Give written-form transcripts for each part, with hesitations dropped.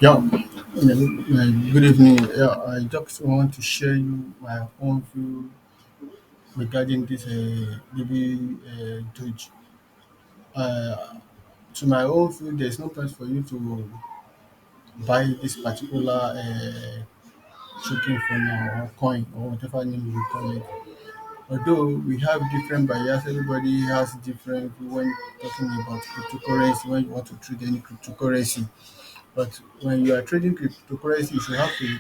Yeah, good evening. Yeah, I just want to share you my own view regarding this baby doge. Uh, to my own view, there's no point for you to buy this particular token from or coin or whatever name you call it. Although we have different buyers, everybody has different view when talking about cryptocurrency. When you want to trade any cryptocurrency, but when you are trading cryptocurrency, you should have a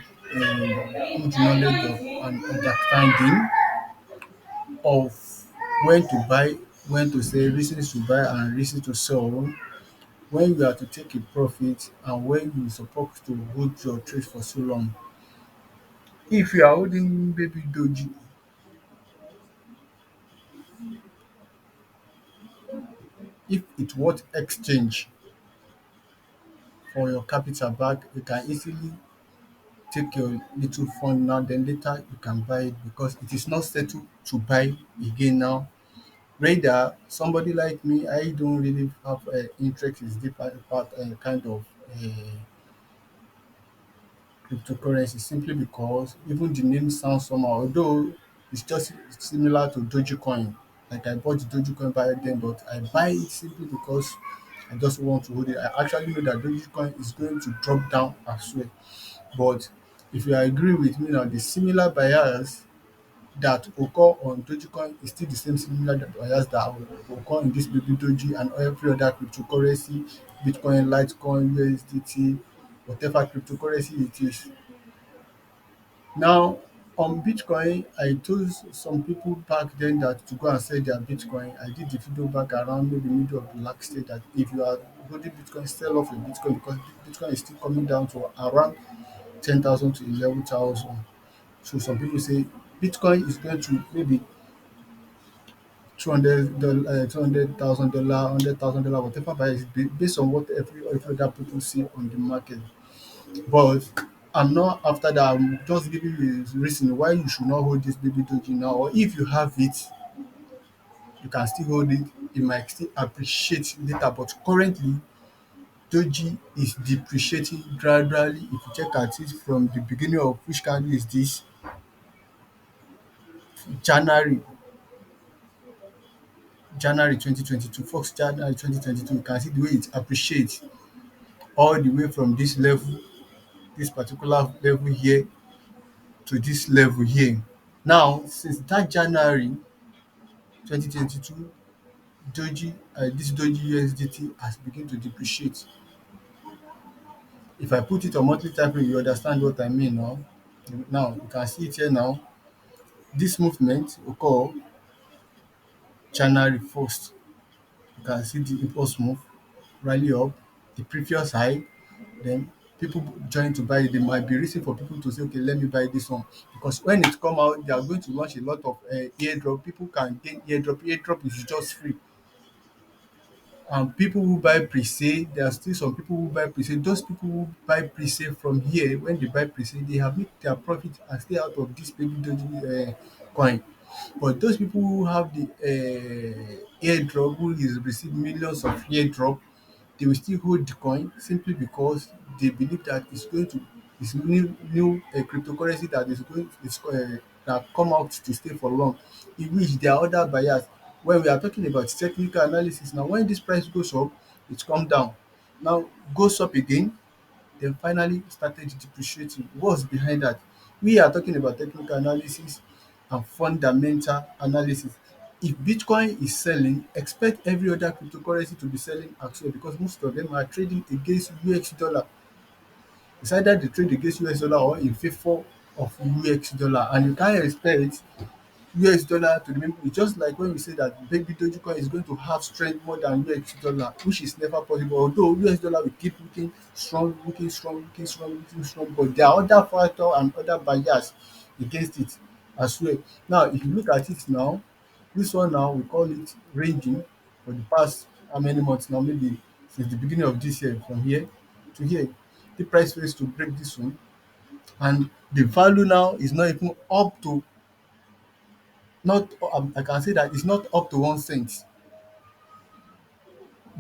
good knowledge of and understanding of when to buy, when to sell, reasons to buy and reasons to sell, when you are to take a profit and when you supposed to hold your trade for so long. If you are holding baby doji, if it worth exchange for your capital back, you can easily take your little fund now, then later you can buy it because it is not settled to buy again now. Rather, somebody like me, I don't really have interest in different part kind of cryptocurrency simply because even the name sounds somehow, although it's just similar to Dogecoin. Like I bought the Dogecoin back then, but I buy it simply because I just want to hold it. I actually know that Dogecoin is going to drop down as well. But if you agree with me now, the similar bias that occur on Dogecoin is still the same similar bias that will occur in this baby Doge and every other cryptocurrency, Bitcoin, Litecoin, USDT, whatever cryptocurrency it is. Now, on Bitcoin, I told some people back then that to go and sell their Bitcoin. I did the video back around maybe middle of the last year that if you are holding Bitcoin, sell off your Bitcoin because Bitcoin is still coming down to around 10,000 to 11,000. So some people say Bitcoin is going to maybe $200,000, $100,000, whatever price is based on what every other people see on the market. But I'm not after that. I'm just giving you a reason why you should not hold this baby doji now. Or if you have it, you can still hold it. It might still appreciate later. But currently, doji is depreciating gradually. If you check at it from the beginning of which candle is this January, January 2022, first January 2022, you can see the way it appreciates all the way from this level, this particular level here to this level here. Now, since that January 2022, this Doji USDT has begun to depreciate. If I put it on monthly time frame, you understand what I mean now. Now, you can see it here now. This movement occur January 1st. You can see the impulse move, rally up, the previous high, then people join to buy it. There might be reason for people to say, okay, let me buy this one. Because when it come out, they are going to launch a lot of airdrop. People can gain airdrop. Airdrop is just free. And people who buy pre-sale, there are still some people who buy pre-sale. Those people who buy pre-sale from here, when they buy pre-sale, they have made their profit and stay out of this baby doji coin. But those people who have the airdrop, who is receive millions of airdrop, they will still hold the coin simply because they believe that it's going to it's new cryptocurrency that is going it's that come out to stay for long, in which there are other buyers. When we are talking about technical analysis now, when this price goes up, it come down, now goes up again, then finally started depreciating. What's behind that? We are talking about technical analysis and fundamental analysis. If Bitcoin is selling, expect every other cryptocurrency to be selling as well because most of them are trading against US dollar. It's either they trade against US dollar or in favor of US dollar, and you can't expect US dollar to remain. It's just like when we say that baby Dogecoin is going to have strength more than US dollar, which is never possible. Although US dollar will keep looking strong, looking strong, looking strong, looking strong, but there are other factors and other barriers against it as well. Now, if you look at it now, this one now we call it ranging for the past how many months now? Maybe since the beginning of this year, from here to here, the price ways to break this one, and the value now is not even up to not I can say that it's not up to 1 cent.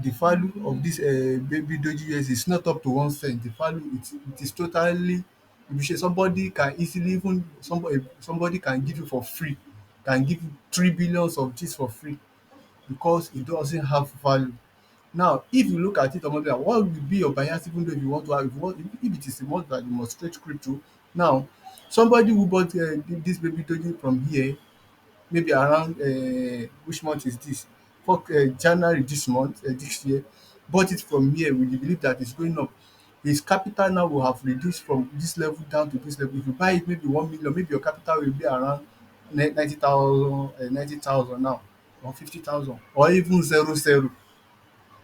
the value of this baby doge US is not up to 1 cent. The value, it is totally depreciate. Somebody can easily, even somebody can give you for free, can give you 3 billions of this for free, because it doesn't have value. Now, if you look at it on other, what will be your bias, even though if you want to have, if it is a must that you must trade crypto. Now, somebody who bought this baby doge from here, maybe around which month is this? For January this month, this year, bought it from here with the belief that it's going up. His capital now will have reduced from this level down to this level. If you buy it maybe 1 million, maybe your capital will be around 90,000 now, or 50,000, or even zero zero,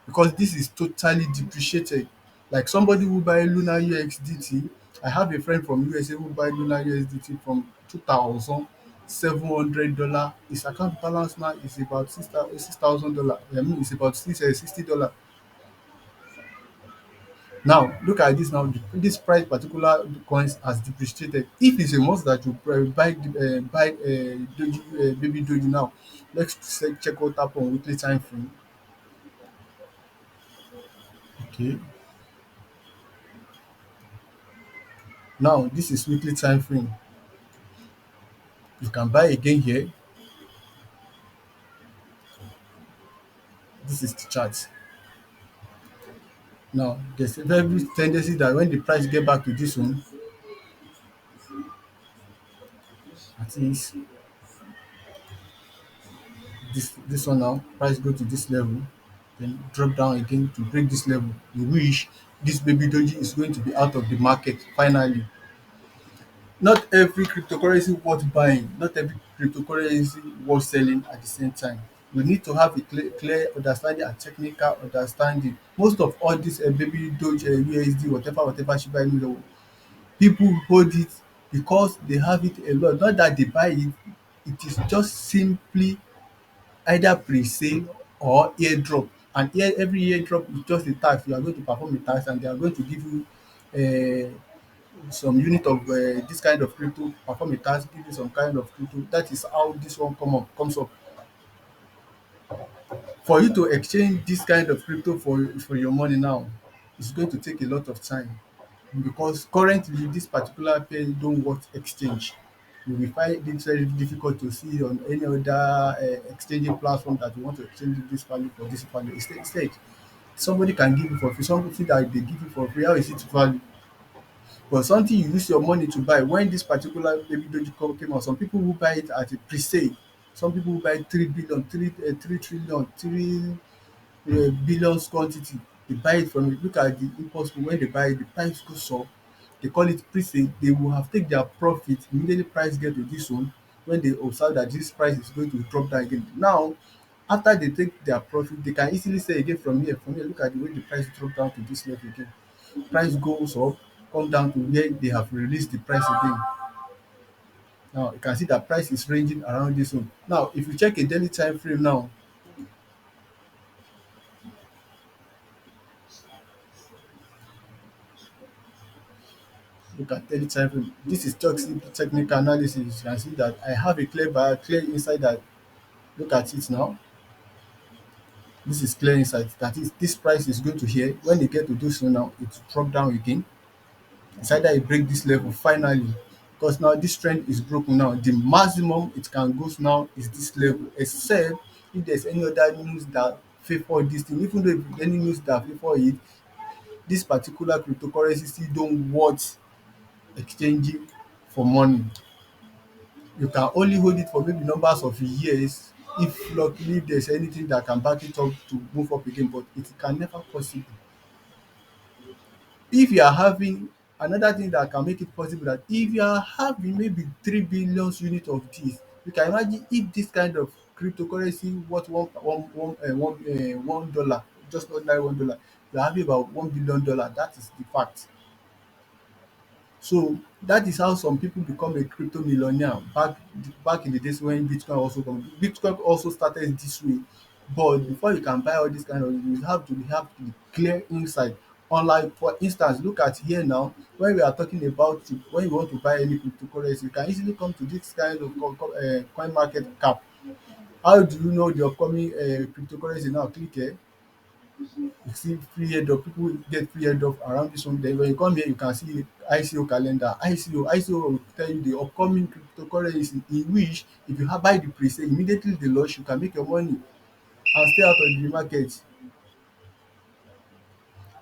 because this is totally depreciated. Like somebody who buy Luna USDT, I have a friend from USA who buy Luna USDT from $2,700. His account balance now is about $6,000. I mean, it's about $60. Now look at this now. This price particular coins has depreciated. If it's a must that you buy Doji, baby Doji now, let's check what happened on weekly time frame. Okay. Now this is weekly time frame. You can buy again here. This is the chart. Now there's a very tendency that when the price get back to this one, at least this one now, price go to this level, then drop down again to break this level. You wish this baby doji is going to be out of the market finally. Not every cryptocurrency worth buying, not every cryptocurrency worth selling at the same time. You need to have a clear understanding and technical understanding. Most of all this baby doge, USD, whatever Shiba Inu, people hold it because they have it a lot. Not that they buy it, it is just simply either pre-sale or airdrop. And every airdrop is just a tax. You are going to perform a tax and they are going to give you some unit of this kind of crypto, perform a task, give you some kind of crypto. That is how this one comes up. For you to exchange this kind of crypto for your money now, it's going to take a lot of time, because currently this particular pair don't worth exchange. You will find it very difficult to see on any other exchanging platform that you want to exchange this value for this value. Instead, somebody can give you for free, something that they give you for free. How is it value? But something you use your money to buy, when this particular baby doji came out, some people who buy it at a pre-sale, some people who buy 3 billion, 3 trillion, 3 billions quantity, they buy it from it. Look at the impulse when they buy it, the price goes up. They call it pre-sale. They will have take their profit immediately. Price get to this one, when they observe that this price is going to drop down again. Now, after they take their profit, they can easily say again from here. From here, look at the way the price drop down to this level again. Price goes up, come down to where they have released the price again. Now you can see that price is ranging around this one. Now if you check a daily time frame now, look at daily time frame. This is just simple technical analysis. You can see that I have a clear insight that, look at it now. This is clear insight that is this price is going to here. When you get to this one now, it will drop down again. It's either it break this level finally, because now this trend is broken now. The maximum it can go now is this level, except if there's any other news that favor this thing. Even though if any news that favor it, this particular cryptocurrency still don't worth exchanging for money. You can only hold it for maybe numbers of years, if luckily if there's anything that can back it up to move up again, but it can never possible. If you are having another thing that can make it possible, that if you are having maybe 3 billion unit of this, you can imagine if this kind of cryptocurrency worth $1, just ordinary $1, you are having about $1 billion. That is the fact. So that is how some people become a crypto millionaire back in the days when Bitcoin also come. Bitcoin also started this way, but before you can buy all this kind of, you have the clear insight. Unlike, for instance, look at here now, when we are talking about when you want to buy any cryptocurrency, you can easily come to this kind of coin market cap. How do you know the upcoming cryptocurrency now? Click here. You see free airdrop, people get free airdrop around this one. Then when you come here, you can see ICO calendar. ICO will tell you the upcoming cryptocurrency in which if you buy the pre-sale immediately they launch, you can make your money and stay out of the market.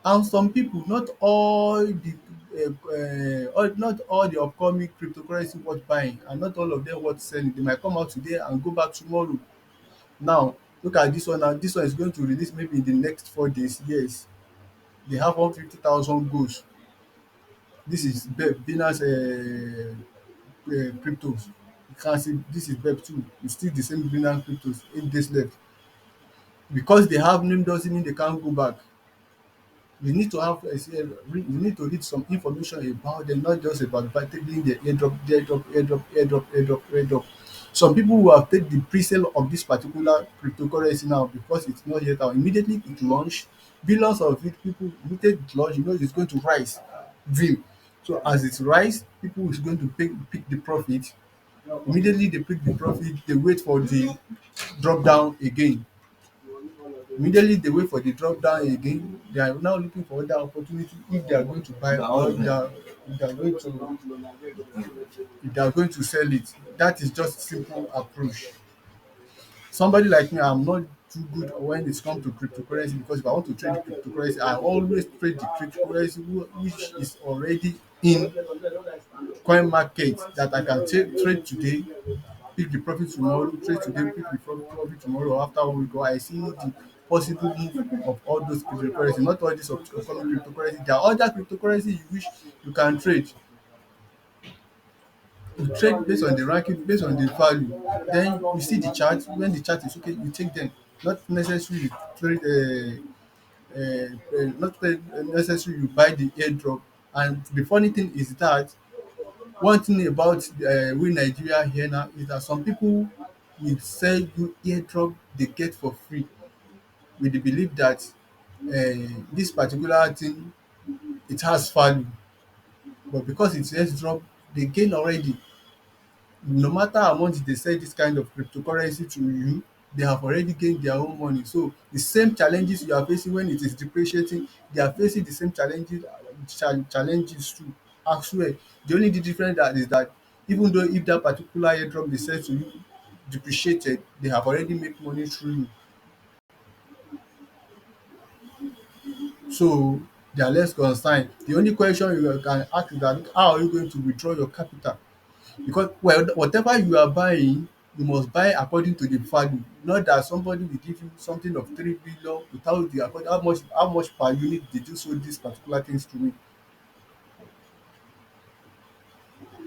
And some people, not all the not all the upcoming cryptocurrency worth buying and not all of them worth selling. They might come out today and go back tomorrow. Now look at this one now, this one is going to release maybe in the next 4 days. Yes, they have 150,000 goals. This is Binance cryptos. You can see this is BEP too. It's still the same Binance cryptos, 8 days left. Because they have name doesn't mean they can't go back. You need to have you need to read some information about them, not just about taking the airdrop. Some people who have take the pre-sale of this particular cryptocurrency now because it's not yet out. Immediately it launch, billions of it people immediately it launch, you know it's going to rise. Dream. So as it rise, people is going to pick the profit. Immediately they pick the profit, they wait for the drop down again. Immediately they wait for the drop down again, they are now looking for other opportunity if they are going to buy or if they are going to sell it. That is just simple approach. Somebody like me, I'm not too good when it comes to cryptocurrency because if I want to trade cryptocurrency, I always trade the cryptocurrency which is already in coin market that I can trade today, pick the profit tomorrow, trade today, pick the profit tomorrow. After 1 week, I see the possible move of all those cryptocurrency, not all this upcoming cryptocurrency. There are other cryptocurrency you wish you can trade. You trade based on the ranking, based on the value. Then you see the chart. When the chart is okay, you take them. Not necessarily you trade not necessarily you buy the airdrop. And the funny thing is that one thing about we Nigeria here now is that some people will sell you airdrop they get for free with the belief that this particular thing it has value, but because it's airdrop they gain already. No matter how much they sell this kind of cryptocurrency to you, they have already gained their own money. So the same challenges you are facing when it is depreciating, they are facing the same challenges too as well. The only difference that is that even though if that particular airdrop they sell to you depreciated, they have already made money through you. So they are less concerned. The only question you can ask is that how are you going to withdraw your capital? Because well, whatever you are buying, you must buy according to the value, not that somebody will give you something of 3 billion without the according how much per unit did you sold this particular things to me.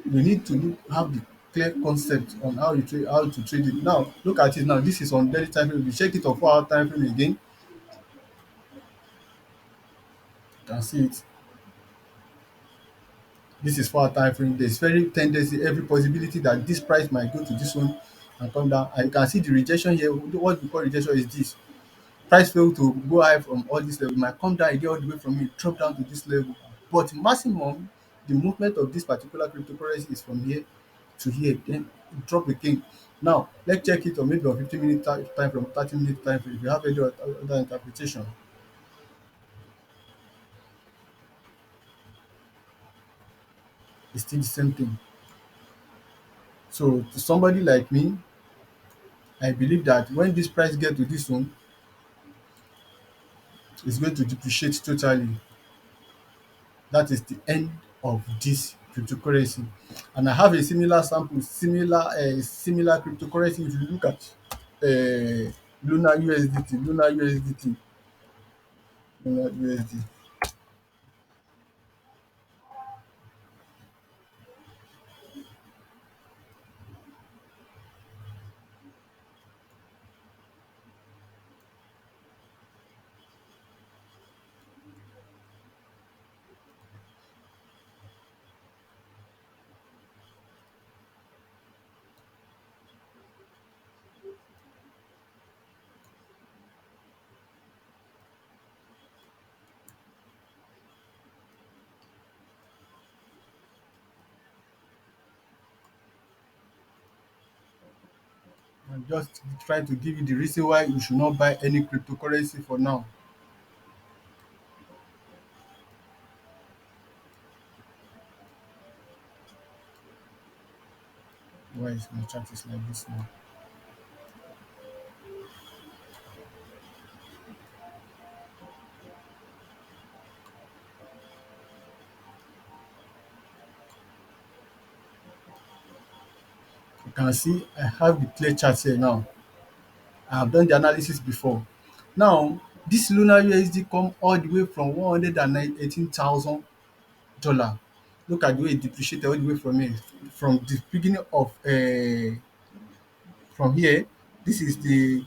You need to have the clear concept on how to trade it. Now look at it now, this is on daily time frame. If you check it on 4 hour time frame again, you can see it. This is 4 hour time frame. There's very tendency, every possibility that this price might go to this one and come down, and you can see the rejection here. What we call rejection is this: price fail to go high from all this level, might come down again all the way from it, drop down to this level. But maximum, the movement of this particular cryptocurrency is from here to here, then it drop again. Now, let's check it on maybe on 15-minute time from 30-minute time frame. If you have any other interpretation, it's still the same thing. So, to somebody like me, I believe that when this price get to this one, it's going to depreciate totally. That is the end of this cryptocurrency. And I have a similar sample, similar cryptocurrency. If you look at Luna USDT, Luna USD. I'm just trying to give you the reason why you should not buy any cryptocurrency for now. Why is my chat is like this now? You can see I have the clear chart here now. I have done the analysis before. Now, this lunar USD come all the way from 118,000 dollar. Look at the way it depreciated all the way from here, from the beginning of from here. This is the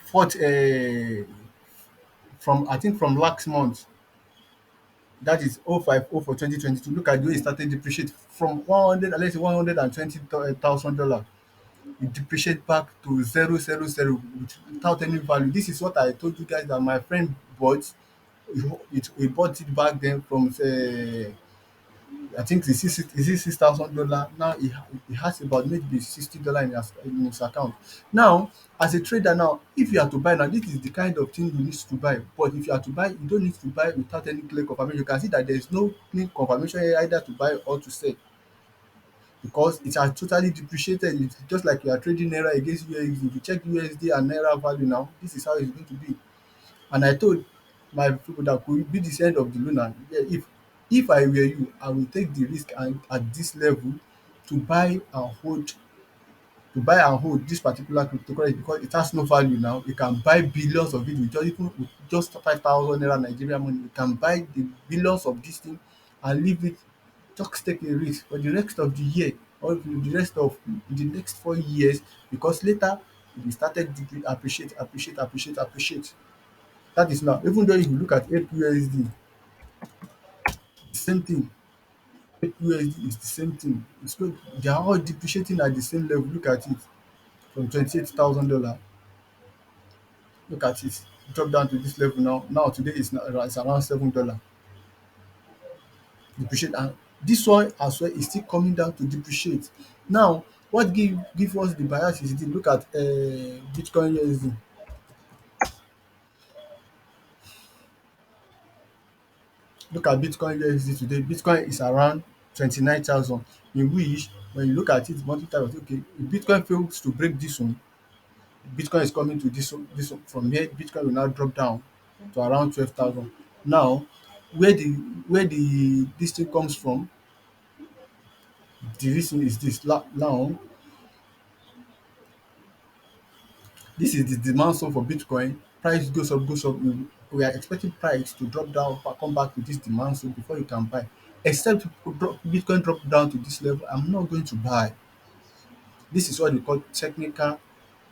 fourth from I think from last month. That is 050 for 2022. Look at the way it started depreciate from 100, let's say $120,000. It depreciate back to zero zero zero without any value. This is what I told you guys that my friend bought. He bought it back then from I think is it $6,000. Now he has about maybe $60 in his account. Now, as a trader now, if you are to buy now, this is the kind of thing you need to buy. But if you are to buy, you don't need to buy without any clear confirmation. You can see that there is no clear confirmation here either to buy or to sell, because it has totally depreciated. It's just like you are trading naira against USD. If you check USD and naira value now, this is how it's going to be. And I told my people that could be this end of the lunar. Yeah, if I were you, I will take the risk and at this level to buy and hold this particular cryptocurrency, because it has no value now. You can buy billions of it with just 5,000 naira Nigerian money. You can buy the billions of this thing and leave it, just take a risk for the rest of the year or the rest of the next 4 years, because later it will started appreciate. That is now. Even though if you look at APUSD, the same thing. APUSD is the same thing. It's good. They are all depreciating at the same level. Look at it. From $28,000. Look at it. Drop down to this level now. Now today it's around $7. Depreciate, and this one as well is still coming down to depreciate. Now, what give us the bias is this. Look at Bitcoin USD. Look at Bitcoin USD today. Bitcoin is around 29,000. In which, when you look at it, monthly target, okay, if Bitcoin fails to break this one, Bitcoin is coming to this one. From here, Bitcoin will now drop down to around 12,000. Now, where the this thing comes from, the reason is this. Now, this is the demand zone for Bitcoin. Price goes up. We are expecting price to drop down, come back to this demand zone before you can buy. Except Bitcoin drop down to this level, I'm not going to buy. This is what they call technical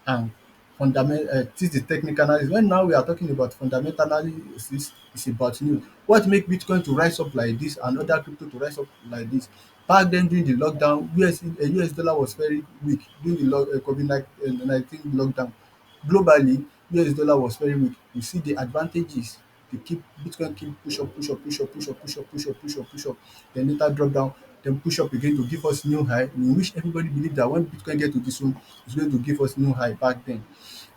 and fundamental. This is the technical analysis. When now we are talking about fundamental analysis, it's about news. What make Bitcoin to rise up like this and other crypto to rise up like this? Back then during the lockdown, US dollar was very weak during the COVID-19 lockdown. Globally, US dollar was very weak. You see the advantages. They keep Bitcoin keep push up, push up, push up, push up, push up, push up, push up, push up, then later drop down, then push up again to give us new high. In which everybody believe that when Bitcoin get to this one, it's going to give us new high back then.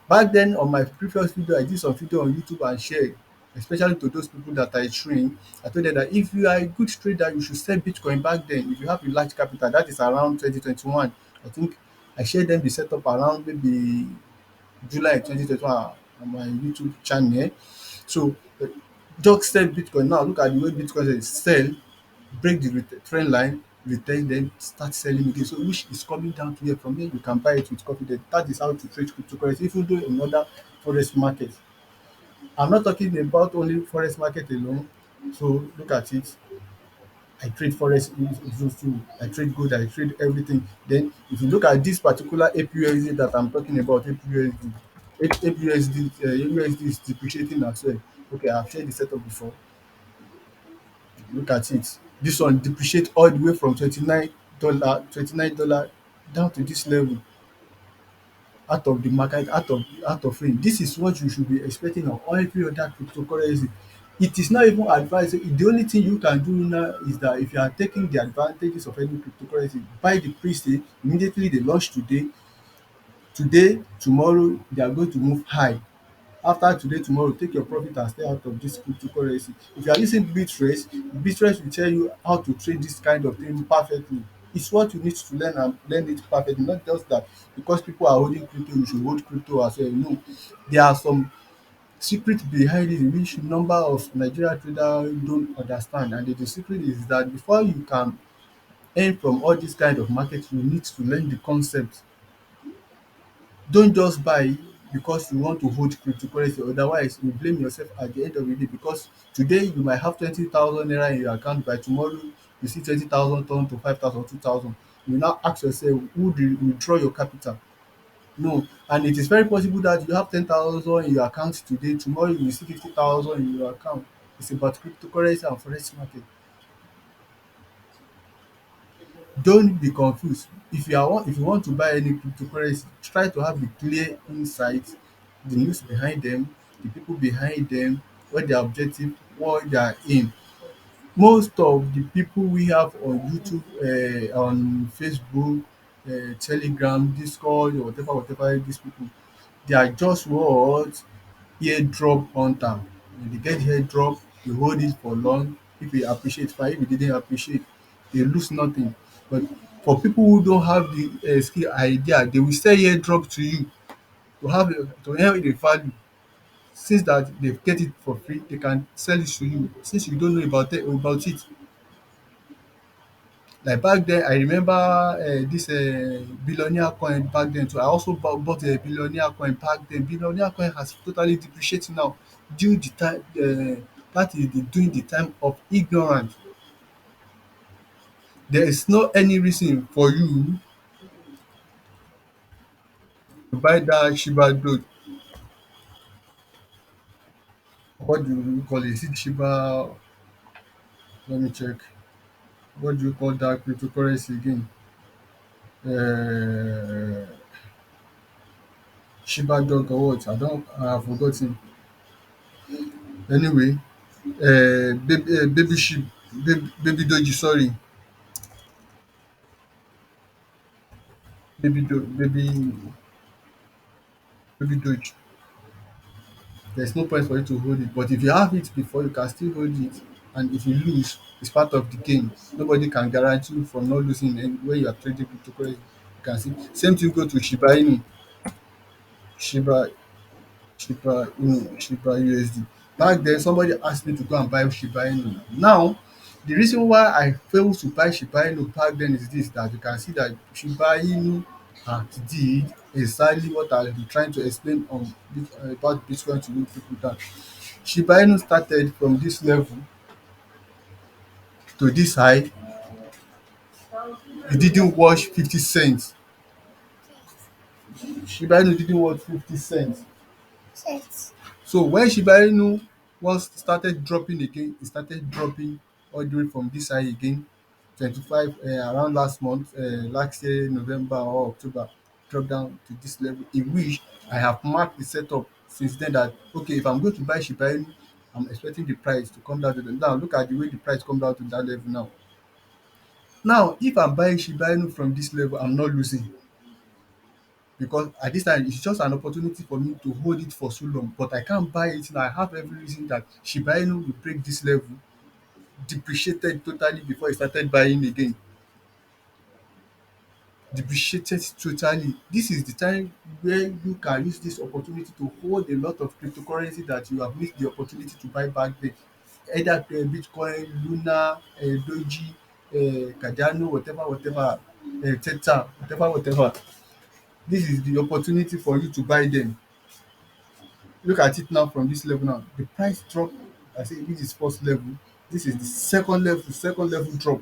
Back then on my previous video, I did some video on YouTube and share, especially to those people that I train. I told them that if you are a good trader, you should sell Bitcoin back then. If you have a large capital, that is around 2021. I think I shared them the setup around maybe July 2021 on my YouTube channel. So just sell Bitcoin now. Look at the way Bitcoin is sell, break the trend line, return, then start selling again. So which is coming down to here. From here, you can buy it with confidence. That is how to trade cryptocurrency, even though in other forex market. I'm not talking about only forex market alone. So look at it. I trade forex too. I trade gold, I trade everything. Then if you look at this particular APUSD that I'm talking about, APUSD, USD is depreciating as well. Okay, I've shared the setup before. Look at it. This one depreciate all the way from $29 down to this level, out of the market, out of range. This is what you should be expecting of every other cryptocurrency. It is not even advised. The only thing you can do now is that if you are taking the advantages of any cryptocurrency, buy the pre-sale immediately they launch today. Tomorrow they are going to move high. After today, tomorrow, take your profit and stay out of this cryptocurrency. If you are using Bitrace will tell you how to trade this kind of thing perfectly. It's what you need to learn and learn it perfectly, not just that because people are holding crypto, you should hold crypto as well. No, there are some secret behind it which number of Nigeria trader don't understand, and the secret is that before you can earn from all this kind of market, you need to learn the concept. Don't just buy because you want to hold cryptocurrency, otherwise you blame yourself at the end of the day, because today you might have 20,000 naira in your account, by tomorrow you see 20,000 turn to 5,000, 2,000. You now ask yourself, who will withdraw your capital? No. And it is very possible that you have 10,000 in your account today, tomorrow you will see 50,000 in your account. It's about cryptocurrency and forex market. Don't be confused. If you want to buy any cryptocurrency, try to have the clear insight, the news behind them, the people behind them, what their objective, what their aim. Most of the people we have on YouTube, on Facebook, Telegram, Discord, or whatever these people, they are just what, airdrop hunter. When they get airdrop, they hold it for long. If you appreciate, fine. If you didn't appreciate, they lose nothing. But for people who don't have the skill idea, they will sell airdrop to you to have to earn the value. Since that they get it for free, they can sell it to you. Since you don't know about it, like back then, I remember this billionaire coin back then too. I also bought a billionaire coin back then. Billionaire coin has totally depreciated now due the time that is during the time of ignorance. There is no any reason for you to buy that Shiba Doge. What do you call it? Is it Shiba? Let me check. What do you call that cryptocurrency again? Uh, Shiba Dog or what? I have forgotten. Anyway, baby sheep, baby doge, sorry, baby doge. There's no point for you to hold it, but if you have it before, you can still hold it, and if you lose, it's part of the game. Nobody can guarantee you from not losing, and when you are trading cryptocurrency, you can see same thing go to Shiba Inu. Shiba Shiba USD. Back then, somebody asked me to go and buy Shiba Inu. Now, the reason why I failed to buy Shiba Inu back then is this, that you can see that Shiba Inu did exactly what I've been trying to explain on about Bitcoin to make people down. Shiba Inu started from this level to this high. It didn't wash 50 cents. Shiba Inu didn't wash 50 cents. So when Shiba Inu once started dropping again, it started dropping all the way from this high again, 25 around last month, last year November or October, drop down to this level, in which I have marked the setup since then that okay, if I'm going to buy Shiba Inu, I'm expecting the price to come down to the, now look at the way the price come down to that level now. Now if I'm buying Shiba Inu from this level, I'm not losing, because at this time it's just an opportunity for me to hold it for so long, but I can't buy it now. I have every reason that Shiba Inu will break this level, depreciated totally before I started buying again, depreciated totally. This is the time where you can use this opportunity to hold a lot of cryptocurrency that you have missed the opportunity to buy back then, either Bitcoin, Luna, Doji, Cardano, whatever, Theta, whatever. This is the opportunity for you to buy them. Look at it now from this level now. The price drop. I say this is first level. This is the second level drop.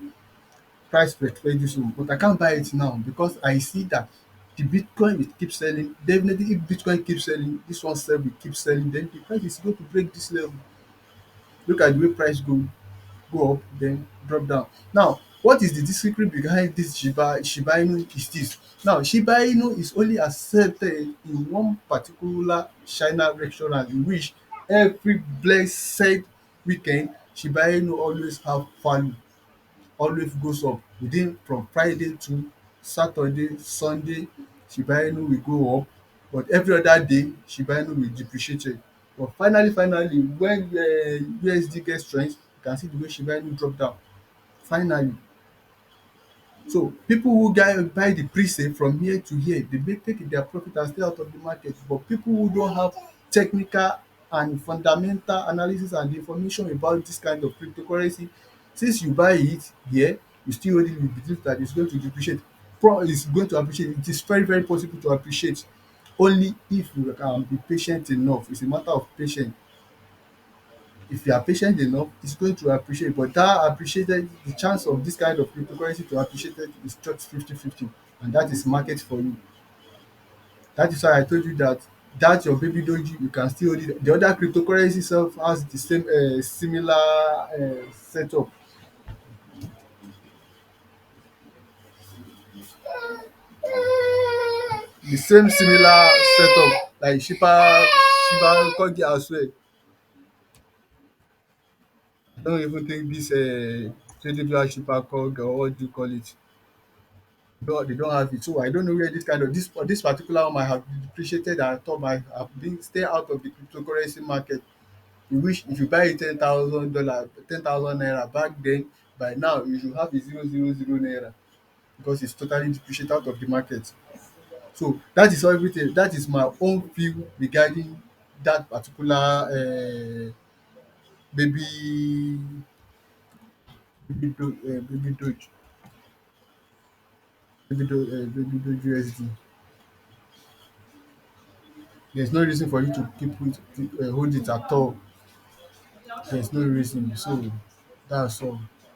Price fluctuation. But I can't buy it now because I see that the Bitcoin will keep selling. Definitely, if Bitcoin keeps selling, this one sell will keep selling. Then the price is going to break this level. Look at the way price go up, then drop down. Now, what is the secret behind this Shiba Inu is this. Now, Shiba Inu is only accepted in one particular China restaurant, in which every blessed weekend Shiba Inu always have value, always goes up. Within from Friday to Saturday, Sunday, Shiba Inu will go up, but every other day Shiba Inu will depreciate. But finally when USD gets strength, you can see the way Shiba Inu drop down finally. So people who buy the pre-sale from here to here, they may take their profit and stay out of the market. But people who don't have technical and fundamental analysis and information about this kind of cryptocurrency, since you buy it here, you still hold it with belief that it's going to depreciate. It's going to appreciate. It is very possible to appreciate only if you can be patient enough. It's a matter of patience. If you are patient enough, it's going to appreciate. But that appreciated, the chance of this kind of cryptocurrency to appreciate it is just 50-50, and that is market for you. That is why I told you that your baby doji, you can still hold it. The other cryptocurrency itself has the same similar setup. The same similar setup like Shiba Kogi as well. I don't even think this trading Shiba Kogi, or what do you call it, they don't have it. So I don't know where this kind of this particular one might have depreciated, and I thought might have been stay out of the cryptocurrency market. You wish if you buy it $10,000, 10,000 naira back then, by now you should have a 000 naira, because it's totally depreciated out of the market. So that is everything. That is my own view regarding that particular baby baby doge baby doge USD. There's no reason for you to keep it hold it at all. There's no reason. So that's all.